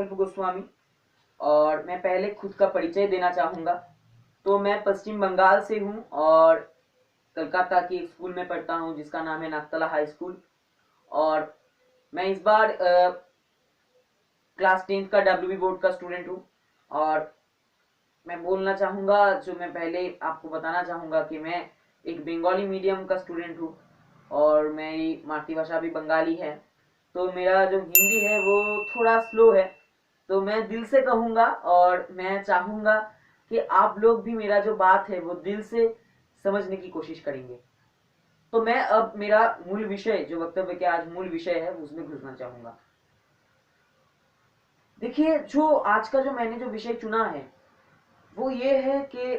संकल्प गोस्वामी। और मैं पहले खुद का परिचय देना चाहूँगा। तो मैं पश्चिम बंगाल से हूँ और कलकत्ता की एक स्कूल में पढ़ता हूँ जिसका नाम है नागतला हाई स्कूल। और मैं इस बार क्लास 10th का WB बोर्ड का स्टूडेंट हूँ। और मैं बोलना चाहूँगा, जो मैं पहले आपको बताना चाहूँगा कि मैं एक बंगाली मीडियम का स्टूडेंट हूँ और मेरी मातृभाषा भी बंगाली है। तो मेरा जो हिंदी है वो थोड़ा स्लो है। तो मैं दिल से कहूँगा और मैं चाहूँगा कि आप लोग भी मेरा जो बात है वो दिल से समझने की कोशिश करेंगे। तो मैं अब मेरा मूल विषय, जो वक्तव्य के आज मूल विषय है, उसमें घुसना चाहूँगा। देखिए, जो आज का जो मैंने जो विषय चुना है वो ये है कि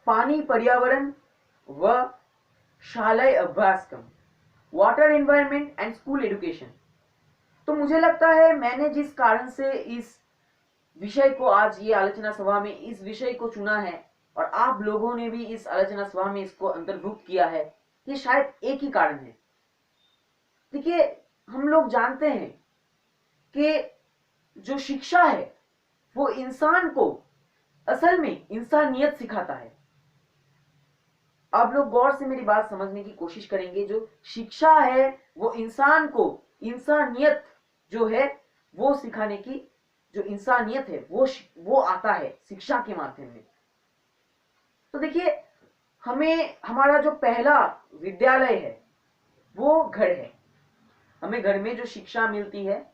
पानी पर्यावरण व शालेय अभ्यासक्रम, water environment and school education. तो मुझे लगता है मैंने जिस कारण से इस विषय को आज ये आलोचना सभा में इस विषय को चुना है और आप लोगों ने भी इस आलोचना सभा में इसको अंतर्भुक्त किया है, ये शायद एक ही कारण है। देखिए, हम लोग जानते हैं कि जो शिक्षा है वो इंसान को असल में इंसानियत सिखाता है। आप लोग गौर से मेरी बात समझने की कोशिश करेंगे। जो शिक्षा है वो इंसान को इंसानियत जो है वो सिखाने की, जो इंसानियत है वो आता है शिक्षा के माध्यम में। तो देखिए, हमें हमारा जो पहला विद्यालय है वो घर है। हमें घर में जो शिक्षा मिलती है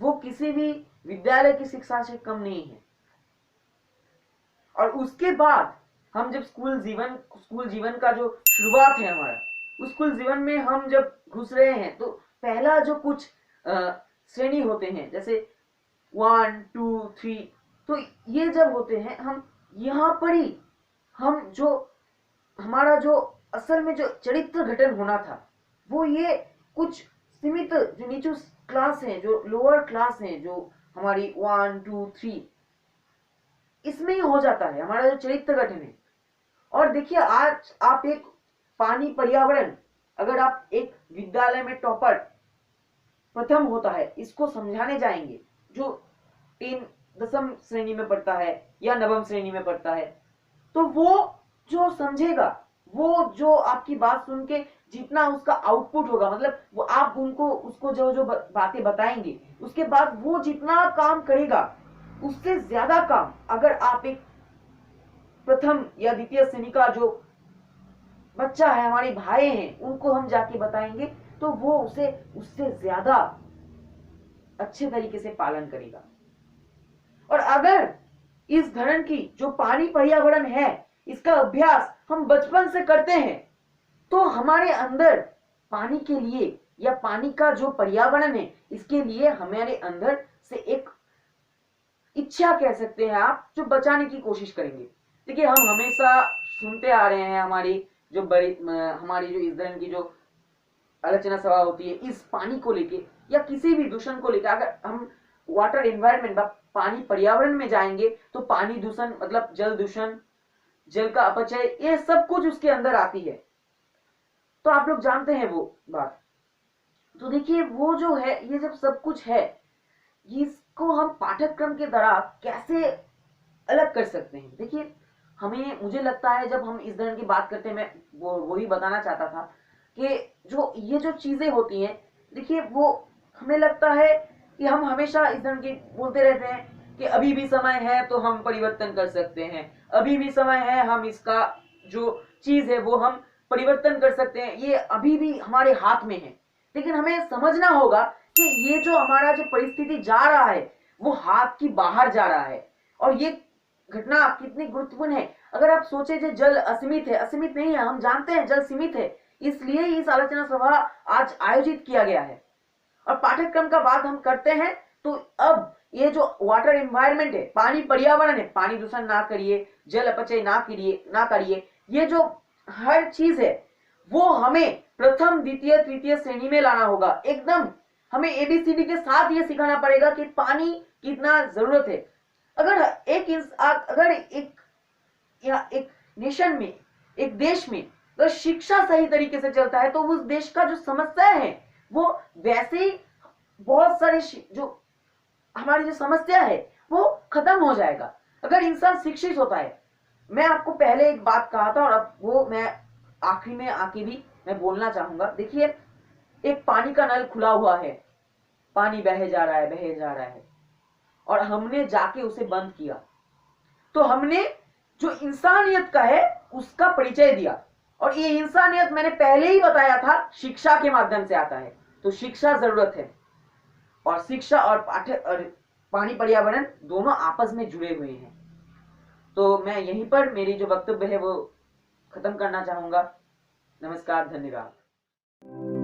वो किसी भी विद्यालय की शिक्षा से कम नहीं है। और उसके बाद हम जब स्कूल जीवन का जो शुरुआत है हमारा, उस स्कूल जीवन में हम जब घुस रहे हैं तो पहला जो कुछ श्रेणी होते हैं, जैसे 1, 2, 3, तो ये जब होते हैं हम यहाँ पर ही हम जो हमारा जो असल में जो चरित्र गठन होना था वो ये कुछ सीमित जो नीचे क्लास है, जो लोअर क्लास है, जो हमारी 1, 2, 3, इसमें ही हो जाता है हमारा जो चरित्र गठन है। और देखिए, आज आप एक पानी पर्यावरण, अगर आप एक विद्यालय में टॉपर प्रथम होता है इसको समझाने जाएंगे, जो 10वीं श्रेणी में पढ़ता है या 9वीं श्रेणी में पढ़ता है, तो वो जो समझेगा, वो जो आपकी बात सुन के जितना उसका आउटपुट होगा, मतलब वो आप उसको जो बातें बताएंगे उसके बाद वो जितना काम करेगा उससे ज्यादा काम अगर आप एक प्रथम या द्वितीय श्रेणी का जो बच्चा है, हमारे भाई हैं, उनको हम जाके बताएंगे तो वो उसे उससे ज्यादा अच्छे तरीके से पालन करेगा। और अगर इस धरण की जो पानी पर्यावरण है इसका अभ्यास हम बचपन से करते हैं तो हमारे अंदर पानी के लिए या पानी का जो पर्यावरण है इसके लिए हमारे अंदर से एक इच्छा कह सकते हैं आप, जो बचाने की कोशिश करेंगे। देखिए, हम हमेशा सुनते आ रहे हैं हमारी जो इस तरह की जो आलोचना सभा होती है इस पानी को लेके या किसी भी दूषण को लेकर, अगर हम वाटर एनवायरनमेंट पानी पर्यावरण में जाएंगे तो पानी दूषण मतलब जल दूषण, जल का अपचय, ये सब कुछ उसके अंदर आती है। तो आप लोग जानते हैं वो बात। तो देखिए, वो जो है ये जब सब कुछ है इसको हम पाठ्यक्रम के द्वारा कैसे अलग कर सकते हैं। देखिए, मुझे लगता है जब हम इस तरह की बात करते हैं, मैं वही बताना चाहता था कि ये जो चीजें होती हैं, देखिए वो हमें लगता है कि हम हमेशा इस तरह की बोलते रहते हैं कि अभी भी समय है तो हम परिवर्तन कर सकते हैं, अभी भी समय है, हम इसका जो चीज है वो हम परिवर्तन कर सकते हैं, ये अभी भी हमारे हाथ में है। लेकिन हमें समझना होगा कि ये जो हमारा जो परिस्थिति जा रहा है वो हाथ की बाहर जा रहा है। और ये घटना कितनी गुरुत्वपूर्ण है। अगर आप सोचे जो जल असीमित है, असीमित नहीं है, हम जानते हैं जल सीमित है, इसलिए इस आलोचना सभा आज आयोजित किया गया है। और पाठ्यक्रम का बात हम करते हैं तो अब ये जो वाटर एनवायरनमेंट है, पानी पर्यावरण है, पानी दूषण ना करिए, जल अपचय ना करिए, ये जो हर चीज है वो हमें प्रथम द्वितीय तृतीय श्रेणी में लाना होगा। एकदम हमें ABCD के साथ ये सिखाना पड़ेगा कि पानी कितना जरूरत है। अगर एक नेशन में, एक देश में अगर शिक्षा सही तरीके से चलता है तो उस देश का जो समस्या है वो वैसे ही बहुत सारे जो हमारी जो समस्या है वो खत्म हो जाएगा अगर इंसान शिक्षित होता है। मैं आपको पहले एक बात कहा था और अब वो मैं आखिरी में आके भी मैं बोलना चाहूंगा। देखिए, एक पानी का नल खुला हुआ है, पानी बहे जा रहा है, बहे जा रहा है, और हमने जाके उसे बंद किया, तो हमने जो इंसानियत का है उसका परिचय दिया। और ये इंसानियत मैंने पहले ही बताया था शिक्षा के माध्यम से आता है। तो शिक्षा जरूरत है, और शिक्षा और पानी पर्यावरण दोनों आपस में जुड़े हुए हैं। तो मैं यहीं पर मेरी जो वक्तव्य है वो खत्म करना चाहूंगा। नमस्कार, धन्यवाद।